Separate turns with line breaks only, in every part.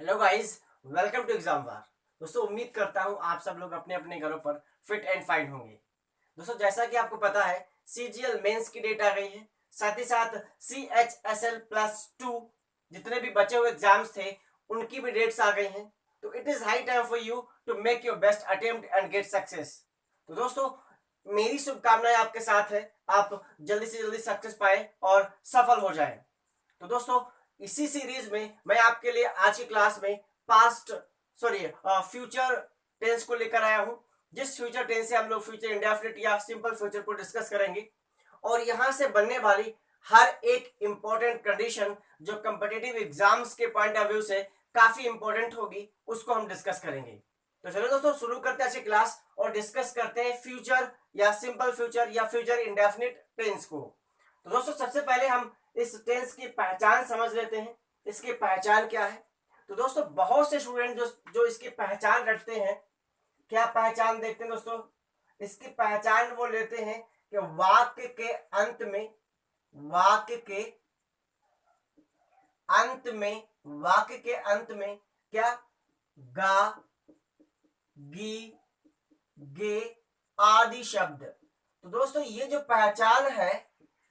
Hello guys, welcome to exam war. दोस्तों, उम्मीद करता हूँ आप सब लोग अपने अपने घरों पर फिट एंड फाइन होंगे। दोस्तों, जैसा कि आपको पता है, सीजीएल मेंस की डेट आ गई है। साथ ही साथ CHSL+2 जितने भी बचे हुए एग्जाम्स थे उनकी भी डेट्स आ गई हैं। तो it is high time for you to make your best attempt and get success. तो दोस्तों, मेरी शुभकामनाएं आपके साथ है। आप जल्दी से जल्दी सक्सेस पाए और सफल हो जाए। तो दोस्तों, इसी सीरीज में मैं आपके लिए आज की क्लास में पास्ट सॉरी फ्यूचर टेंस को लेकर आया हूं। जिस फ्यूचर टेंस से हम लोग फ्यूचर इंडेफिनिट या सिंपल फ्यूचर को डिस्कस करेंगे और यहां से बनने वाली हर एक इंपॉर्टेंट कंडीशन जो कॉम्पिटिटिव एग्जाम्स के पॉइंट ऑफ व्यू से काफी इंपॉर्टेंट होगी उसको हम डिस्कस करेंगे। तो चलो दोस्तों, शुरू करते हैं आज की क्लास और डिस्कस करते हैं फ्यूचर या सिंपल फ्यूचर या फ्यूचर इंडेफिनिट टेंस को। तो दोस्तों, सबसे पहले हम इस टेंस की पहचान समझ लेते हैं। इसकी पहचान क्या है? तो दोस्तों, बहुत से स्टूडेंट जो जो इसकी पहचान रखते हैं, क्या पहचान देखते हैं दोस्तों? इसकी पहचान वो लेते हैं कि वाक्य के अंत में क्या गा, गी, गे आदि शब्द। तो दोस्तों, ये जो पहचान है,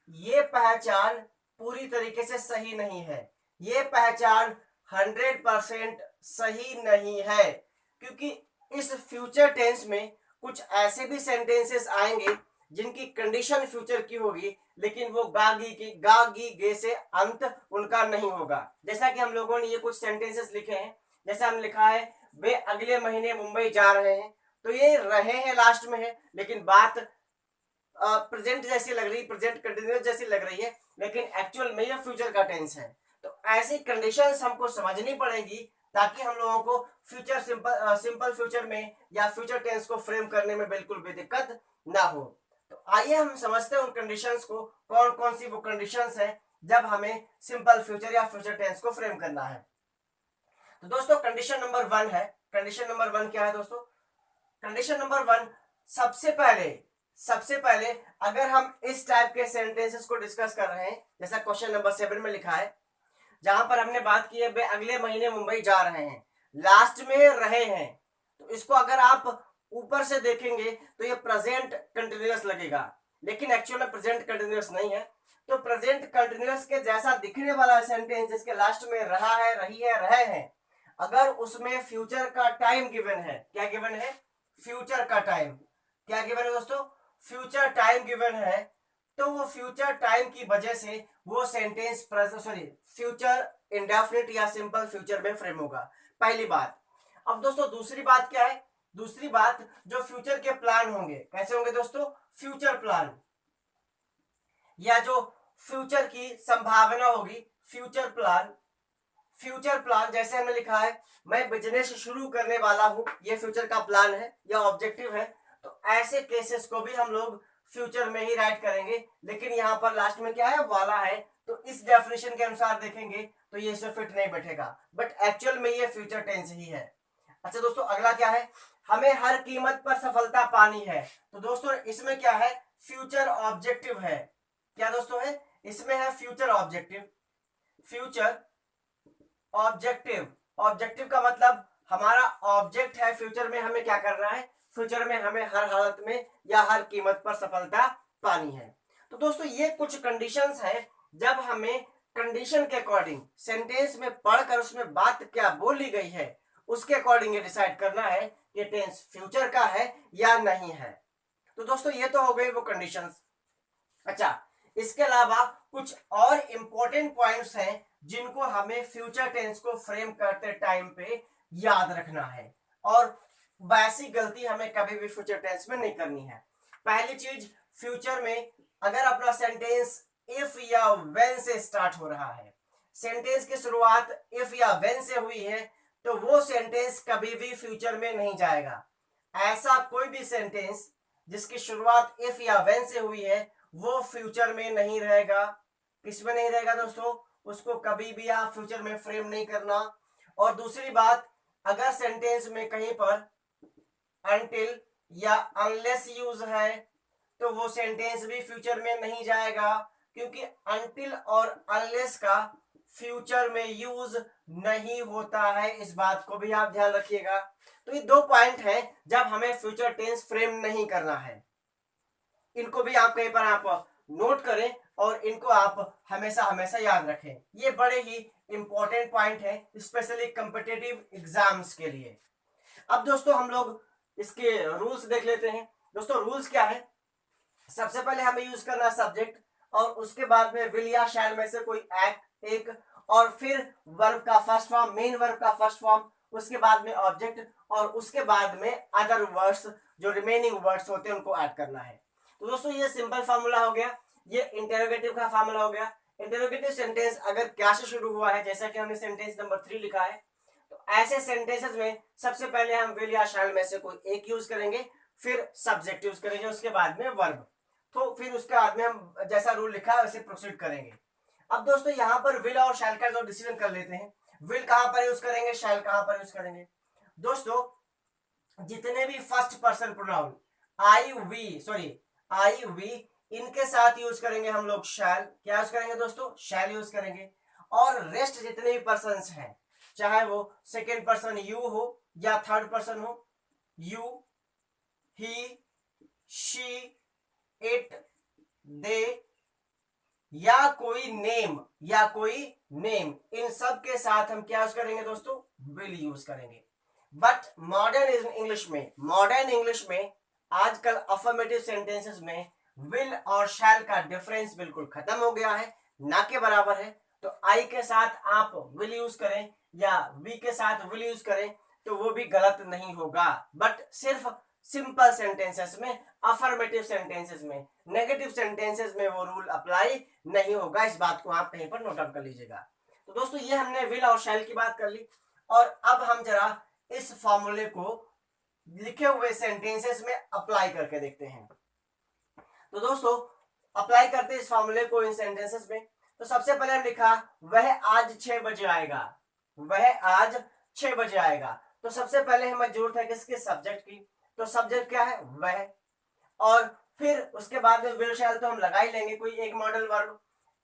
ये पहचान पूरी तरीके से सही नहीं है। ये पहचान 100% सही नहीं है, क्योंकि इस फ्यूचर टेंस में कुछ ऐसे भी सेंटेंसेस आएंगे जिनकी कंडीशन फ्यूचर की होगी, लेकिन वो गा गी गे से अंत उनका नहीं होगा। जैसा कि हम लोगों ने ये कुछ सेंटेंसेस लिखे हैं। जैसा हम लिखा है, वे अगले महीने मुंबई जा रहे हैं। तो ये रहे हैं लास्ट में है, लेकिन बात प्रेजेंट जैसी लग रही, प्रेजेंट कंटिन्यूअस जैसी लग रही है, लेकिन एक्चुअल में ये फ्यूचर का टेंस है। तो ऐसी कंडीशंस हमको समझनी पड़ेगी ताकि हम लोगों को फ्यूचर सिंपल फ्यूचर में या फ्यूचर टेंस को फ्रेम करने में बिल्कुल भी दिक्कत ना हो। तो आइए हम समझते हैं उन कंडीशंस को, कौन कौन सी वो कंडीशंस है जब हमें सिंपल फ्यूचर या फ्यूचर टेंस को फ्रेम करना है। तो दोस्तों, कंडीशन नंबर 1 है। कंडीशन नंबर 1 क्या है दोस्तों? कंडीशन नंबर 1, सबसे पहले अगर हम इस टाइप के सेंटेंसेस को डिस्कस कर रहे हैं, जैसा क्वेश्चन नंबर 7 में लिखा है, जहां पर हमने बात की है वे अगले महीने मुंबई जा रहे हैं, लास्ट में रहे हैं। तो इसको अगर आप ऊपर से देखेंगे तो ये प्रेजेंट कंटिन्यूअस लगेगा, लेकिन एक्चुअल में प्रेजेंट कंटिन्यूअस नहीं है। तो प्रेजेंट कंटिन्यूअस के जैसा दिखने वाला सेंटेंस जिसके लास्ट में रहा है, रही है, रहे हैं, अगर उसमें फ्यूचर का टाइम गिवन है, क्या गिवन है? फ्यूचर का टाइम। क्या गिवन है दोस्तों? फ्यूचर टाइम गिवन है। तो वो फ्यूचर टाइम की वजह से वो सेंटेंस फ्यूचर इंडेफिनिट या सिंपल फ्यूचर में फ्रेम होगा। पहली बात। अब दोस्तों, दूसरी बात क्या है? दूसरी बात, जो फ्यूचर के प्लान होंगे कैसे होंगे दोस्तों? फ्यूचर प्लान, या जो फ्यूचर की संभावना होगी, फ्यूचर प्लान। फ्यूचर प्लान जैसे हमने लिखा है, मैं बिजनेस शुरू करने वाला हूं, ये फ्यूचर का प्लान है या ऑब्जेक्टिव है। तो ऐसे केसेस को भी हम लोग फ्यूचर में ही राइट करेंगे, लेकिन यहां पर लास्ट में क्या है? वाला है। तो इस डेफिनेशन के अनुसार देखेंगे तो ये इससे फिट नहीं बैठेगा, बट एक्चुअल में ये फ्यूचर टेंस ही है। अच्छा दोस्तों, अगला क्या है? हमें हर कीमत पर सफलता पानी है। तो दोस्तों, इसमें क्या है? फ्यूचर ऑब्जेक्टिव है। क्या दोस्तों है? इसमें है future objective. Future objective, objective का मतलब हमारा ऑब्जेक्ट है फ्यूचर में हमें क्या करना है? फ्यूचर में हमें हर हालत में या हर कीमत पर सफलता पानी है। तो दोस्तों, ये कुछ कंडीशंस हैं जब हमें कंडीशन के अकॉर्डिंग सेंटेंस में पढ़कर उसमें बात क्या बोली गई है उसके अकॉर्डिंग ये डिसाइड करना है कि टेंस फ्यूचर का है या नहीं है। तो दोस्तों, ये तो हो गई वो कंडीशंस। अच्छा, इसके अलावा कुछ और इंपॉर्टेंट पॉइंट्स हैं जिनको हमें फ्यूचर टेंस को फ्रेम करते टाइम पे याद रखना है, और वैसी गलती हमें कभी भी फ्यूचर टेंस में नहीं करनी है। पहली चीज, फ्यूचर में अगर अपना सेंटेंस इफ या व्हेन से स्टार्ट हो रहा है, सेंटेंस की शुरुआत इफ या व्हेन से हुई है, तो वो सेंटेंस कभी भी फ्यूचर में नहीं जाएगा। ऐसा कोई भी सेंटेंस जिसकी शुरुआत इफ या व्हेन से हुई है वो फ्यूचर में नहीं रहेगा। किस में नहीं रहेगा दोस्तों? उसको कभी भी आप फ्यूचर में फ्रेम नहीं करना। और दूसरी बात, अगर सेंटेंस में कहीं पर अनटिल या अनलेस यूज है तो वो सेंटेंस भी फ्यूचर में नहीं जाएगा, क्योंकि अनटिल और अनलेस का फ्यूचर में यूज नहीं होता है, इस बात को भी आप ध्यान रखिएगा। तो ये दो पॉइंट हैं जब हमें फ्यूचर टेंस फ्रेम नहीं करना है, इनको भी आप कहीं पर आप नोट करें और इनको आप हमेशा हमेशा याद रखें। ये बड़े ही इंपॉर्टेंट पॉइंट है स्पेशली कॉम्पिटिटिव एग्जाम्स के लिए। अब दोस्तों हम लोग इसके रूल्स देख लेते हैं। दोस्तों रूल्स क्या है, सबसे पहले हमें यूज करना सब्जेक्ट और उसके बाद में विल या शैल में से कोई एक्ट एक, और फिर वर्ब का फर्स्ट फॉर्म, मेन वर्ब का फर्स्ट फॉर्म, उसके बाद में ऑब्जेक्ट, और उसके बाद में अदर वर्ड्स जो रिमेनिंग वर्ड्स होते हैं उनको ऐड करना है। तो दोस्तों ये सिंपल फार्मूला हो गया, ये इंटरोगेटिव का फार्मूला हो गया। इंटरोगेटिव सेंटेंस अगर क्या से शुरू हुआ है, जैसा कि हमने सेंटेंस नंबर 3 लिखा है, तो ऐसे सेंटेंसेस में सबसे पहले हम विल या शैल में से कोई एक यूज करेंगे, फिर सब्जेक्ट यूज करेंगे, उसके बाद में वर्ब, तो फिर उसके बाद में हम जैसा रूल लिखा है वैसे प्रोसीड करेंगे। अब दोस्तों यहाँ पर विल और शैल का जो डिसीजन कर लेते हैं, विल कहां पर यूज करेंगे, शैल कहां पर यूज करेंगे। दोस्तों जितने भी first person pronoun I we इनके साथ यूज करेंगे हम लोग शैल, क्या यूज करेंगे दोस्तों, शैल यूज करेंगे। और रेस्ट जितने भी पर्सन्स हैं, चाहे वो सेकेंड पर्सन यू हो या थर्ड पर्सन हो, यू, ही, शी, इट, दे, या कोई नेम, इन सब के साथ हम क्या यूज करेंगे दोस्तों, विल यूज करेंगे। बट मॉडर्न इंग्लिश में आजकल अफर्मेटिव सेंटेंसेस में विल और शैल का डिफरेंस बिल्कुल खत्म हो गया है, ना के बराबर है। तो आई के साथ आप विल यूज करें या वी के साथ विल यूज करें तो वो भी गलत नहीं होगा, बट सिर्फ सिंपल सेंटेंसेस में, अफर्मेटिव सेंटेंसेस में, नेगेटिव सेंटेंसेस में वो रूल अप्लाई नहीं होगा। इस बात को आप कहीं पर नोट आउट कर लीजिएगा। तो दोस्तों ये हमने विल और शैल की बात कर ली, और अब हम जरा इस फॉर्मूले को लिखे हुए सेंटेंसेस में अप्लाई करके देखते हैं। तो दोस्तों अप्लाई करते हैं इस फॉर्मूले को इन सेंटेंसेस में। तो सबसे पहले हम लिखा वह आज 6 बजे आएगा, वह आज 6 बजे आएगा। तो सबसे पहले हमें जरूरत है किसके, सब्जेक्ट की। तो सब्जेक्ट क्या है, वह, और फिर उसके बाद में विल शैल तो हम लगा ही लेंगे कोई एक मॉडल वर्ब।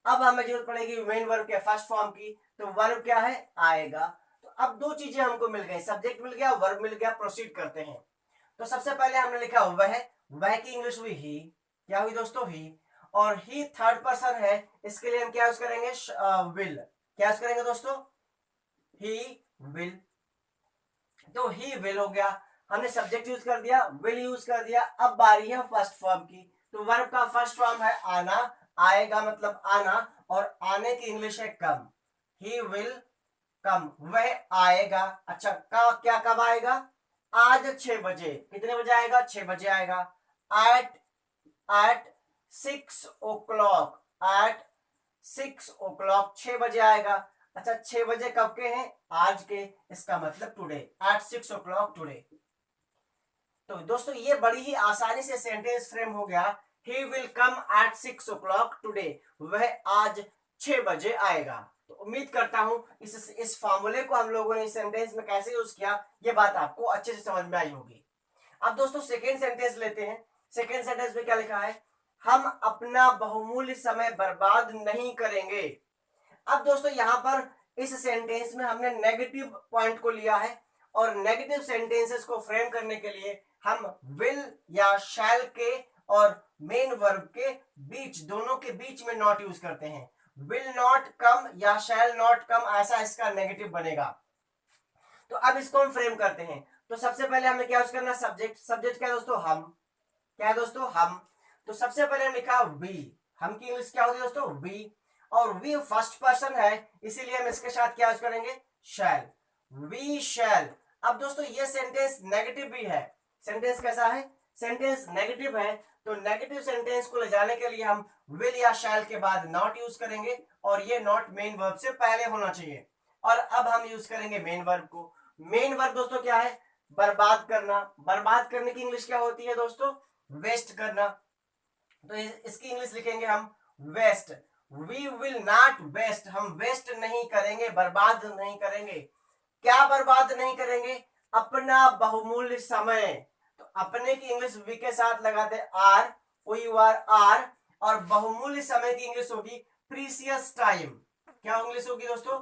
अब हमें जरूरत पड़ेगी मेन वर्ब के फर्स्ट फॉर्म की, तो वर्ब क्या है, आएगा। तो अब दो चीजें हमको मिल गई, सब्जेक्ट मिल गया, वर्ब मिल गया। प्रोसीड करते हैं। तो सबसे पहले हमने लिखा वह की इंग्लिश हुई ही, क्या हुई दोस्तों, ही, और ही थर्ड पर्सन है, इसके लिए हम क्या यूज करेंगे, विल। क्या यूज करेंगे दोस्तों, ही विल। तो ही विल हो गया, हमने सब्जेक्ट यूज कर दिया, विल यूज कर दिया। अब बारी है फर्स्ट फॉर्म की। तो वर्ब का फर्स्ट फॉर्म है आना, आएगा मतलब आना, और आने की इंग्लिश है कम। ही विल कम, वह आएगा। अच्छा क्या कब आएगा, आज 6 बजे। कितने बजे आएगा, 6 बजे आएगा। एट 6 o'clock, एट 6 o'clock, 6 बजे आएगा। अच्छा 6 बजे कब के हैं, आज के, इसका मतलब टुडे, एट 6 o'clock टुडे। तो दोस्तों ये बड़ी ही आसानी से सेंटेंस फ्रेम हो गया, he will come at 6 o'clock today, वह आज 6 बजे आएगा। तो उम्मीद करता हूं इस फॉर्मूले को हम लोगों ने इस सेंटेंस में कैसे यूज किया, ये बात आपको अच्छे से समझ में आई होगी। अब दोस्तों सेकेंड सेंटेंस लेते हैं। सेकेंड सेंटेंस में क्या लिखा है, हम अपना बहुमूल्य समय बर्बाद नहीं करेंगे। अब दोस्तों यहां पर इस सेंटेंस में हमने नेगेटिव पॉइंट को लिया है, और नेगेटिव सेंटेंसेस को फ्रेम करने के लिए हम विल या शैल के और मेन वर्ब के बीच, दोनों के बीच में नॉट यूज करते हैं। विल नॉट कम या शैल नॉट कम, ऐसा इसका नेगेटिव बनेगा। तो अब इसको हम फ्रेम करते हैं। तो सबसे पहले हमें क्या यूज करना, सब्जेक्ट। सब्जेक्ट क्या है दोस्तों, हम। क्या है दोस्तों, हम। तो सबसे पहले हम लिखा वी, हम की इंग्लिश क्या होती है दोस्तों, वी, और वी फर्स्ट पर्सन है, इसीलिए हम इसके साथ क्या यूज करेंगे, शैल, वी शैल। अब दोस्तों ये सेंटेंस नेगेटिव भी है। सेंटेंस कैसा है, सेंटेंस नेगेटिव है, तो नेगेटिव सेंटेंस को ले जाने के लिए हम विल या शैल के बाद नॉट यूज करेंगे, और ये नॉट मेन वर्ब से पहले होना चाहिए। और अब हम यूज करेंगे मेन वर्ब को। मेन वर्ब दोस्तों क्या है, बर्बाद करना। बर्बाद करने की इंग्लिश क्या होती है दोस्तों, वेस्ट करना। तो इसकी इंग्लिश लिखेंगे हम waste. We will not waste, हम वेस्ट नहीं करेंगे, बर्बाद नहीं करेंगे। क्या बर्बाद नहीं करेंगे, अपना बहुमूल्य समय। तो अपने की इंग्लिश वी के साथ लगाते are, O U R, R, और बहुमूल्य समय की इंग्लिश होगी प्रीसियस टाइम। क्या इंग्लिश होगी दोस्तों?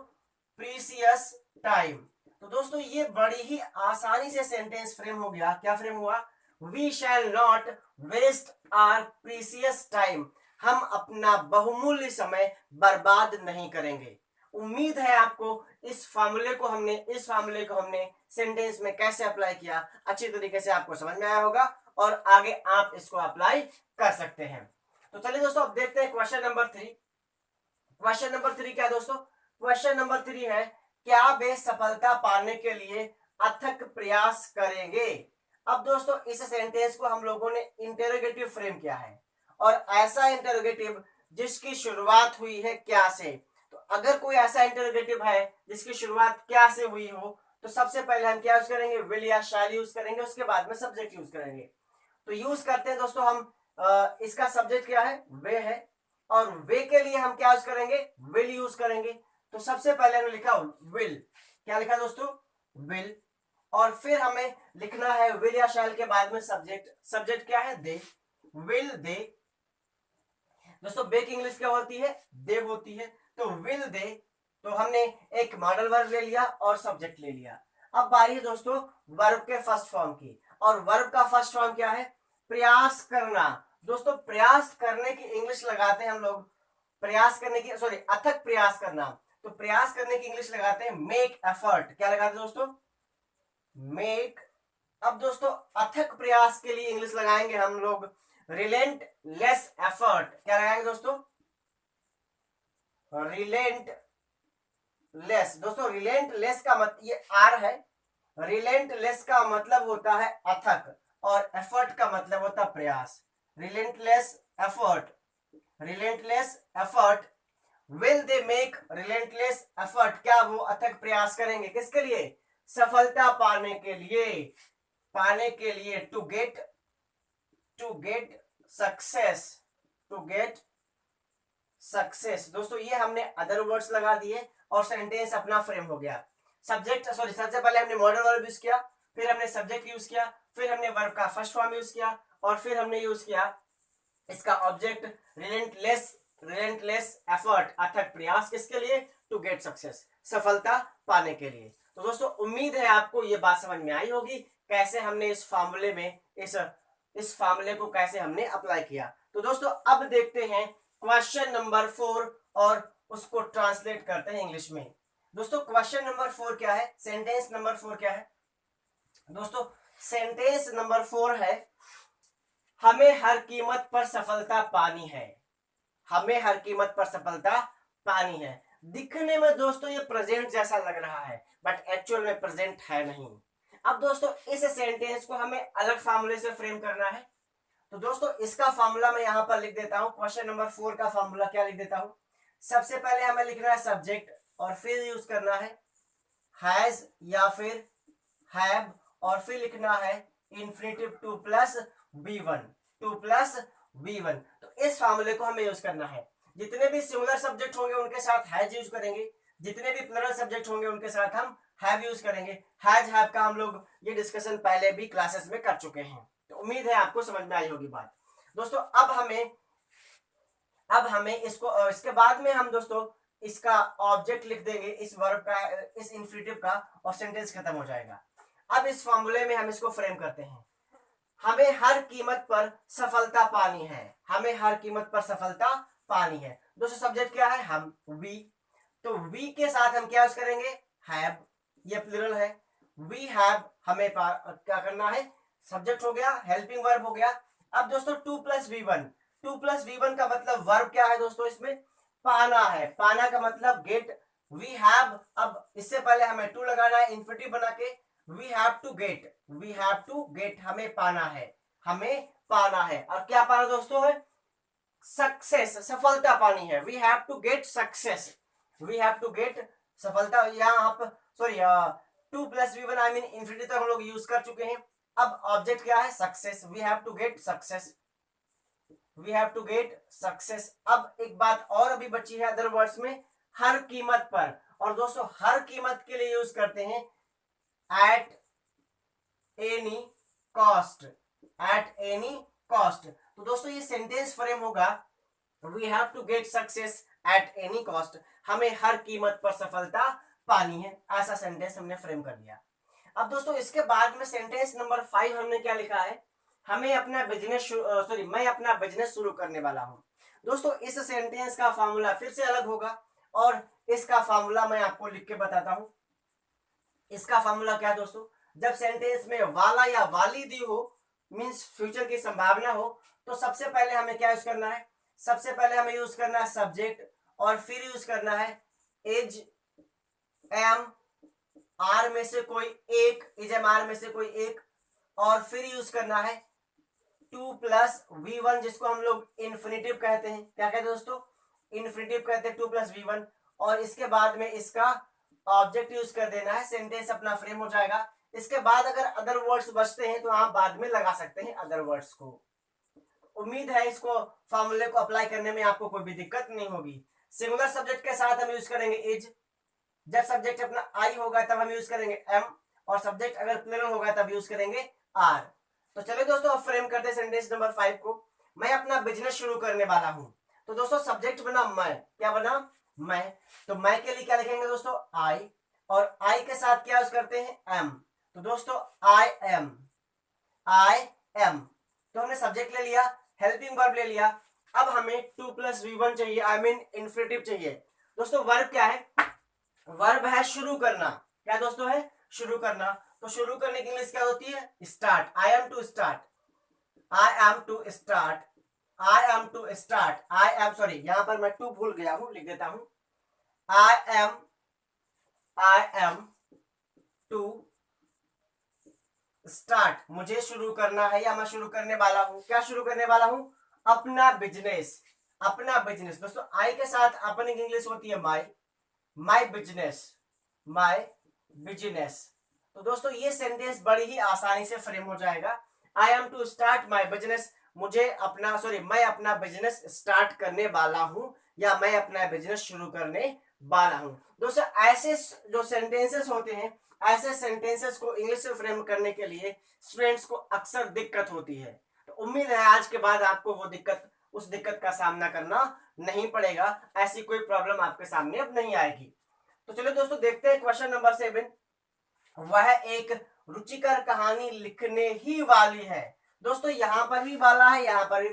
Precious time. तो दोस्तों ये बड़ी ही आसानी से सेंटेंस फ्रेम हो गया। क्या फ्रेम हुआ? We shall not waste our precious time. हम अपना बहुमूल्य समय बर्बाद नहीं करेंगे। उम्मीद है आपको इस फार्मूले को हमने सेंटेंस में कैसे अप्लाई किया, अच्छी तरीके से आपको समझ में आया होगा और आगे आप इसको अप्लाई कर सकते हैं। तो चलिए दोस्तों अब देखते हैं क्वेश्चन नंबर 3। क्वेश्चन नंबर 3 क्या है दोस्तों? क्वेश्चन नंबर 3 है, क्या वे सफलता पाने के लिए अथक प्रयास करेंगे? अब दोस्तों इस सेंटेंस को हम लोगों ने इंटरोगेटिव फ्रेम किया है और ऐसा इंटरोगेटिव जिसकी शुरुआत हुई है क्या से। तो अगर कोई ऐसा इंटरोगेटिव है जिसकी शुरुआत क्या से हुई हो तो सबसे पहले हम क्या यूज करेंगे? विल या शैल यूज करेंगे, उसके बाद में सब्जेक्ट यूज करेंगे। तो यूज करते हैं दोस्तों हम इसका सब्जेक्ट क्या है? वे है और वे के लिए हम क्या यूज करेंगे? विल यूज करेंगे। तो सबसे पहले हमने लिखा विल। क्या लिखा दोस्तों? विल। और फिर हमें लिखना है विल या शैल के बाद में सब्जेक्ट। सब्जेक्ट क्या है? दे। विल दे। दोस्तों बे की इंग्लिश क्या होती है? दे होती है। तो विल दे, तो हमने एक मॉडल वर्ब ले लिया और सब्जेक्ट ले लिया। अब बारी है दोस्तों वर्ब के फर्स्ट फॉर्म की, और वर्ब का फर्स्ट फॉर्म क्या है? प्रयास करना। दोस्तों प्रयास करने की इंग्लिश लगाते हैं हम लोग, प्रयास करने की सॉरी अथक प्रयास करना। तो प्रयास करने की इंग्लिश लगाते हैं मेक एफर्ट। क्या लगाते हैं दोस्तों? मेक। अब दोस्तों अथक प्रयास के लिए इंग्लिश लगाएंगे हम लोग रिलेंट लेस एफर्ट। क्या लगाएंगे दोस्तों? Reliant less. दोस्तों रिलेंट लेस का मतलब ये आर है, रिलेंट लेस का मतलब होता है अथक और एफर्ट का मतलब होता है प्रयास। Relentless effort, relentless effort. Will they make relentless effort? क्या वो अथक प्रयास करेंगे? किसके लिए? सफलता पाने के लिए। पाने के लिए to get success, to get success. दोस्तों ये हमने अदर वर्ड्स लगा दिए और सेंटेंस अपना फ्रेम हो गया। सब्जेक्ट सॉरी सबसे पहले हमने मॉडल वर्ब यूज किया, फिर हमने सब्जेक्ट यूज किया, फिर हमने वर्ब का फर्स्ट फॉर्म यूज किया और फिर हमने यूज किया इसका ऑब्जेक्ट रिलेंटलेस एफर्ट, अथक प्रयास। किसके लिए? टू गेट सक्सेस, सफलता पाने के लिए। तो दोस्तों उम्मीद है आपको ये बात समझ में आई होगी कैसे हमने इस फार्मूले में इस फार्मूले को कैसे हमने अप्लाई किया। तो दोस्तों अब देखते हैं क्वेश्चन नंबर 4 और उसको ट्रांसलेट करते हैं इंग्लिश में। दोस्तों क्वेश्चन नंबर 4 क्या है? सेंटेंस नंबर 4 क्या है दोस्तों? सेंटेंस नंबर 4 है, हमें हर कीमत पर सफलता पानी है। हमें हर कीमत पर सफलता पानी है। दिखने में दोस्तों ये प्रेजेंट जैसा लग रहा है बट एक्चुअल में प्रेजेंट है नहीं। अब दोस्तों इस सेंटेंस को हमें अलग फार्मूले से फ्रेम करना है। तो दोस्तों इसका फार्मूला मैं यहां पर लिख देता हूं। क्वेश्चन नंबर 4 का फार्मूला क्या लिख देता हूं? सबसे पहले हमें लिखना है सब्जेक्ट और फिर यूज करना है हैज या फिर हैव और फिर लिखना है infinitive to plus V1, to plus V1। तो इस फार्मूले को हमें यूज करना है। जितने भी सिंगुलर सब्जेक्ट होंगे उनके साथ हैज यूज करेंगे, जितने भी प्लूरल सब्जेक्ट होंगे उनके साथ हम हैव यूज करेंगे। हैज हैव का हम लोग ये डिस्कशन पहले भी क्लासेस में कर चुके हैं, तो उम्मीद है आपको समझ में आई होगी बात। दोस्तों अब हमें इसको इसके बाद में हम दोस्तों इसका ऑब्जेक्ट लिख देंगे इस वर्ब का, इस इंफिनिटिव का, और सेंटेंस खत्म हो जाएगा। अब इस फॉर्मूले में हम इसको फ्रेम करते हैं। हमें हर कीमत पर सफलता पानी है। हमें हर कीमत पर सफलता पानी है। दोस्तों सब्जेक्ट क्या है? हम, वी। तो वी के साथ हम क्या यूज करेंगे? हैव। ये प्लूरल है। वी हैव, हमें क्या करना है? सब्जेक्ट हो गया, हेल्पिंग वर्ब हो गया। अब दोस्तों to plus V1, to plus V1 का मतलब वर्ब क्या है दोस्तों? इसमें पाना है। पाना का मतलब गेट। वी हैव, अब इससे पहले हमें टू लगाना है इंफिनिटिव बना के। We have to get, we have to get, हमें पाना है, हमें पाना है। और क्या पाना दोस्तों है? सक्सेस, सफलता पानी है। We have to get success, we have to get सफलता। यहाँ पर sorry to plus V1 I mean infinity तक हम लोग यूज कर चुके हैं। अब ऑब्जेक्ट क्या है? Success. We have to get success, we have to get success. अब एक बात और अभी बची है अदर वर्ड्स में, हर कीमत पर। और दोस्तों हर कीमत के लिए यूज करते हैं at any cost, at any cost. तो दोस्तों ये सेंटेंस फ्रेम होगा we have to get success at any cost, हमें हर कीमत पर सफलता पानी है। ऐसा सेंटेंस हमने फ्रेम कर दिया। अब दोस्तों इसके बाद में सेंटेंस नंबर 5 हमने क्या लिखा है, हमें अपना बिजनेस मैं अपना बिजनेस शुरू करने वाला हूं। दोस्तों इस सेंटेंस का फॉर्मूला फिर से अलग होगा और इसका फॉर्मूला मैं आपको लिख के बताता हूं। इसका फॉर्मूला क्या है दोस्तों, जब सेंटेंस में वाला या वाली दी हो, मींस फ्यूचर की संभावना हो, तो सबसे पहले हमें क्या यूज करना है, सबसे पहले हमें यूज करना है सब्जेक्ट और फिर यूज करना है इज एम आर में से कोई एक, इज एम आर में से कोई एक, और फिर यूज करना है टू प्लस वी वन, जिसको हम लोग इन्फिनेटिव कहते हैं। क्या कहते हैं दोस्तों, इन्फिनेटिव कहते हैं टू प्लस वी वन। और इसके बाद में इसका ऑब्जेक्ट यूज कर देना है, सेंटेंस अपना फ्रेम हो जाएगा। इसके बाद अगर अदर वर्ड्स बचते हैं तो आप बाद में लगा सकते हैं अदर वर्ड्स को। उम्मीद है इसको फॉर्मूले को अप्लाई करने में आपको कोई भी दिक्कत नहीं होगी। सिंगुलर सब्जेक्ट के साथ हम यूज करेंगे इज, जब सब्जेक्ट अपना आई होगा तब हम यूज करेंगे एम, और सब्जेक्ट अगर प्लूरल होगा तब यूज करेंगे आर। तो चलिए दोस्तों अब फ्रेम करते हैं सेंटेंस नंबर 5 को। मैं अपना बिजनेस शुरू करने वाला हूं। तो दोस्तों सब्जेक्ट बना मैं, क्या बना मैं, तो मैं के लिए क्या लिखेंगे दोस्तों आई, और आई के साथ क्या यूज करते हैं एम। तो दोस्तों आई एम, आई एम, तो हमने सब्जेक्ट ले लिया, हेल्पिंग वर्ब ले लिया। अब हमें टू प्लस वी वन चाहिए, आई मीन इन्फिनेटिव चाहिए। दोस्तों वर्ब क्या है, वर्ब है शुरू करना। क्या दोस्तों है शुरू करना। तो शुरू करने की इंग्लिश क्या होती है start. I am to start, I am to start, I am to start, I am, sorry यहां पर मैं टू भूल गया हूं, लिख देता हूं आई एम टू स्टार्ट, मुझे शुरू करना है या मैं शुरू करने वाला हूं। क्या शुरू करने वाला हूं, अपना बिजनेस, अपना बिजनेस। दोस्तों आई के साथ अपनी इंग्लिश होती है माई, माई बिजनेस, माई बिजनेस। तो दोस्तों ये सेंटेंस बड़ी ही आसानी से फ्रेम हो जाएगा। I am to start my business, मुझे अपना मैं अपना बिजनेस स्टार्ट करने वाला हूं या मैं अपना बिजनेस शुरू करने वाला हूं। दोस्तों ऐसे जो सेंटेंसेस होते हैं, ऐसे सेंटेंसेस को इंग्लिश में फ्रेम करने के लिए स्टूडेंट्स को अक्सर दिक्कत होती है। तो उम्मीद है आज के बाद आपको वो उस दिक्कत का सामना करना नहीं पड़ेगा, ऐसी कोई प्रॉब्लम आपके सामने अब नहीं आएगी। तो चलो दोस्तों देखते हैं क्वेश्चन नंबर 7। वह एक रुचिकर कहानी लिखने ही वाली है। दोस्तों यहाँ पर भी वाला है, यहाँ पर भी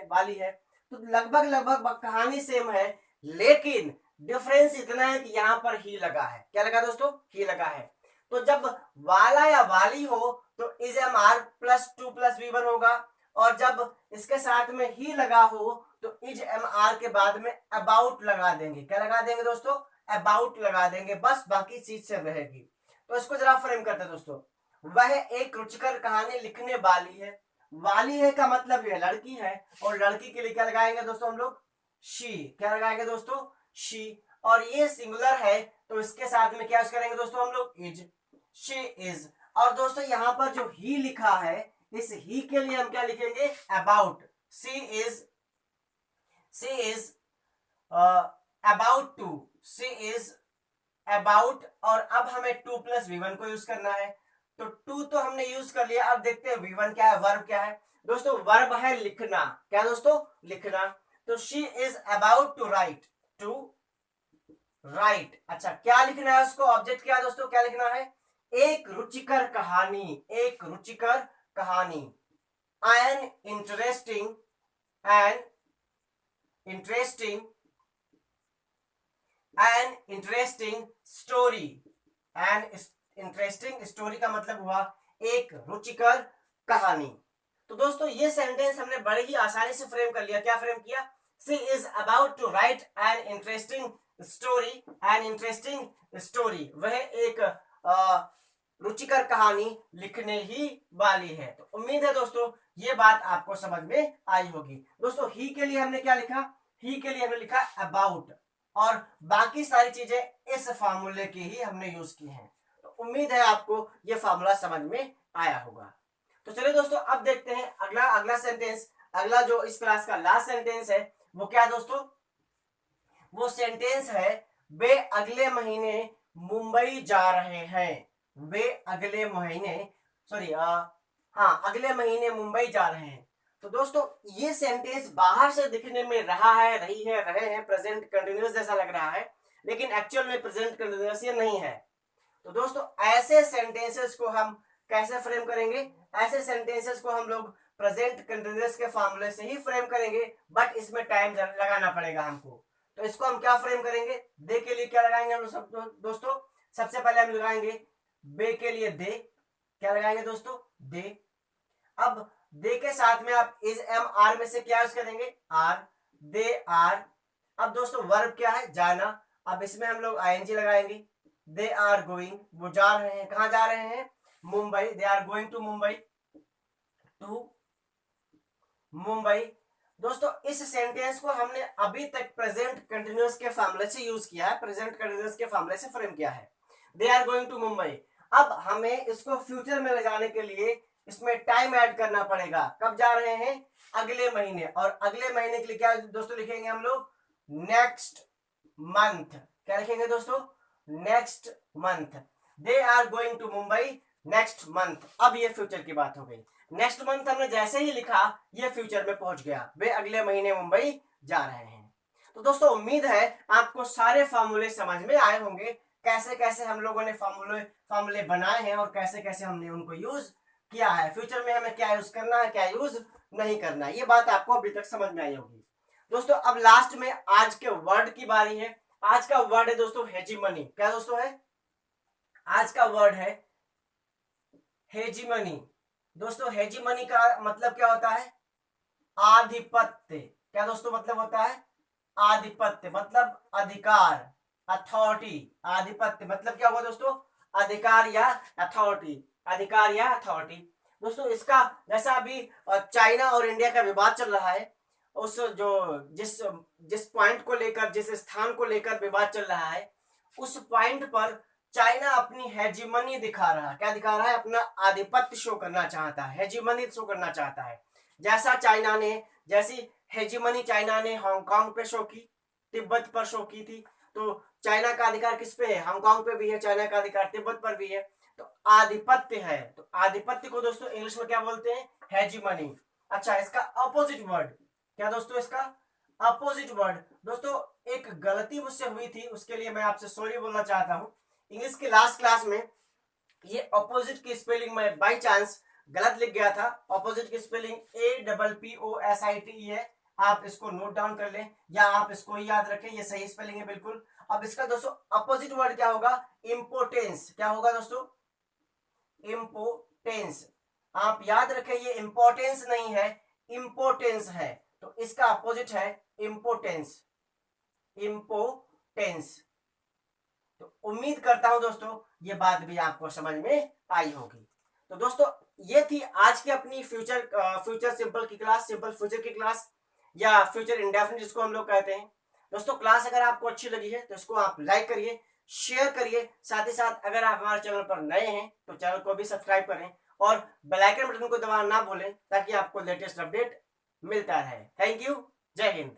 वाली है, तो लगभग कहानी सेम है, लेकिन डिफरेंस इतना है कि यहाँ पर ही लगा है। क्या लगा दोस्तों, ही लगा है। तो जब वाला या वाली हो तो is am are plus to plus V one होगा, और जब इसके साथ में ही लगा हो तो इज एम आर के बाद में अबाउट लगा देंगे। क्या लगा देंगे दोस्तों, अबाउट लगा देंगे, बस बाकी चीज से रहेगी। तो इसको जरा फ्रेम करते हैं दोस्तों। वह एक रुचिकर कहानी लिखने वाली है, वाली है का मतलब ये लड़की है, और लड़की के लिए क्या लगाएंगे दोस्तों हम लोग शी। क्या लगाएंगे दोस्तों शी, और ये सिंगुलर है तो इसके साथ में क्या करेंगे दोस्तों हम लोग इज, शी इज। और दोस्तों यहाँ पर जो ही लिखा है, इस ही के लिए हम क्या लिखेंगे about, she is about to, she is about. और अब हमें टू प्लस वी वन को यूज करना है, तो टू तो हमने यूज कर लिया। अब देखते हैं वी वन क्या है, वर्ब क्या है दोस्तों, वर्ब है लिखना। क्या दोस्तों लिखना, तो she is about to write, to write. अच्छा क्या लिखना है उसको, ऑब्जेक्ट क्या है दोस्तों, क्या लिखना है एक रुचिकर कहानी, एक रुचिकर कहानी, N interesting story. An interesting story का मतलब हुआ एक रुचिकर कहानी। तो दोस्तों ये सेंटेंस हमने बड़े ही आसानी से फ्रेम कर लिया। क्या फ्रेम किया, she is about to write an interesting story, an interesting story, वह एक रुचिकर कहानी लिखने ही वाली है। तो उम्मीद है दोस्तों ये बात आपको समझ में आई होगी। दोस्तों ही के लिए हमने क्या लिखा, ही के लिए हमने लिखा अबाउट, और बाकी सारी चीजें इस फार्मूले की ही हमने यूज की हैं। तो उम्मीद है आपको ये फार्मूला समझ में आया होगा। तो चलिए दोस्तों अब देखते हैं अगला सेंटेंस। अगला जो इस क्लास का लास्ट सेंटेंस है वो क्या दोस्तों, वो सेंटेंस है वे अगले महीने मुंबई जा रहे हैं। वे अगले महीने अगले महीने मुंबई जा रहे हैं। तो दोस्तों ये सेंटेंस बाहर से दिखने में रहा है, रही है, रहे हैं, प्रेजेंट कंटिन्यूअस जैसा लग रहा है, लेकिन एक्चुअल में प्रेजेंट कंटिन्यूअस ये नहीं है। तो दोस्तों ऐसे सेंटेंसेस को हम कैसे फ्रेम करेंगे? ऐसे सेंटेंसेस को हम लोग प्रेजेंट कंटिन्यूअस के फॉर्मूले से ही फ्रेम करेंगे, बट इसमें टाइम लगाना पड़ेगा हमको। तो इसको हम क्या फ्रेम करेंगे? दे के लिए क्या लगाएंगे हम सब दोस्तों? सबसे पहले हम लगाएंगे बे के लिए दे। क्या लगाएंगे दोस्तों? दे। अब दे के साथ में आप इज एम आर में से क्या यूज करेंगे? आर। They are. अब दोस्तों वर्ब क्या है? जाना। अब इसमें हम लोग आईएनजी लगाएंगे। दे आर गोइंग, वो जा रहे हैं। कहां जा रहे हैं? Mumbai. They are going to Mumbai, to Mumbai. दोस्तों इस सेंटेंस को हमने अभी तक प्रेजेंट कंटिन्यूअस के फॉर्मूले से यूज किया है, प्रेजेंट कंटिन्यूअस के फॉर्मूले से फ्रेम किया है। They are going to Mumbai. अब हमें इसको फ्यूचर में ले जाने के लिए इसमें टाइम ऐड करना पड़ेगा। कब जा रहे हैं? अगले महीने। और अगले महीने के लिए क्या दोस्तों लिखेंगे हम लोग? Next month. क्या लिखेंगे दोस्तों? Next month. They are going to Mumbai next month. अब ये फ्यूचर की बात हो गई। नेक्स्ट मंथ हमने जैसे ही लिखा ये फ्यूचर में पहुंच गया, वे अगले महीने मुंबई जा रहे हैं। तो दोस्तों उम्मीद है आपको सारे फॉर्मूले समझ में आए होंगे, कैसे कैसे हम लोगों ने फॉर्मूले बनाए हैं और कैसे कैसे हमने उनको यूज किया है। फ्यूचर में हमें क्या यूज करना है, क्या यूज नहीं करना है, ये बात आपको अभी तक समझ में आई होगी। दोस्तों अब लास्ट में आज के वर्ड की बारी है। आज का वर्ड है दोस्तों हेजीमनी। क्या दोस्तों है? आज का वर्ड है हेजीमनी। दोस्तों हेजीमनी का मतलब क्या होता है? आधिपत्य। क्या दोस्तों मतलब होता है? आधिपत्य मतलब अधिकार, अथॉरिटी। आधिपत्य मतलब क्या हुआ दोस्तों? अधिकार या अथॉरिटी, अधिकार या अथॉरिटी। दोस्तों इसका जैसा अभी चाइना और इंडिया का विवाद चल रहा है, उस जो जिस जिस पॉइंट को लेकर, जिस स्थान को लेकर विवाद चल रहा है, उस पॉइंट पर चाइना अपनी हेजीमनी दिखा रहा है। क्या दिखा रहा है? अपना आधिपत्य शो करना चाहता है, हेजीमनी शो करना चाहता है। जैसी हेजीमनी चाइना ने हांगकांग पे शो की, तिब्बत पर शो की थी, तो चाइना का अधिकार किस पे है? हांगकांग पे भी है। चाइना का अधिकार तिब्बत पर भी है। तो आधिपत्य है। तो आधिपत्य को दोस्तों इंग्लिश में क्या बोलते हैं? हेजीमनी। अच्छा इसका अपोजिट वर्ड क्या दोस्तों? इसका अपोजिट वर्ड दोस्तों, एक गलती मुझसे हुई थी, उसके लिए मैं आपसे सॉरी बोलना चाहता हूं। इंग्लिश की लास्ट क्लास में ये अपोजिट की स्पेलिंग में बाय चांस गलत लिख गया था। अपोजिट की स्पेलिंग APPOSIT है। आप इसको नोट डाउन कर लें या आप इसको ही याद रखें, ये सही स्पेलिंग है बिल्कुल। अब इसका दोस्तों अपोजिट वर्ड क्या होगा? इंपोर्टेंस। क्या होगा दोस्तों? इंपोर्टेंस। आप याद रखें ये इंपोर्टेंस नहीं है, इंपोर्टेंस है। तो इसका अपोजिट है इंपोर्टेंस, इंपोर्टेंस। तो उम्मीद करता हूं दोस्तों ये बात भी आपको समझ में आई होगी। तो दोस्तों ये थी आज की अपनी फ्यूचर सिंपल की क्लास, सिंपल फ्यूचर की क्लास या फ्यूचर इंडेफिनिट जिसको हम लोग कहते हैं। दोस्तों क्लास अगर आपको अच्छी लगी है तो इसको आप लाइक करिए, शेयर करिए। साथ ही साथ अगर आप हमारे चैनल पर नए हैं तो चैनल को भी सब्सक्राइब करें और बेल आइकन बटन को दबाना ना भूलें ताकि आपको लेटेस्ट अपडेट मिलता रहे। Thank you. जय हिंद।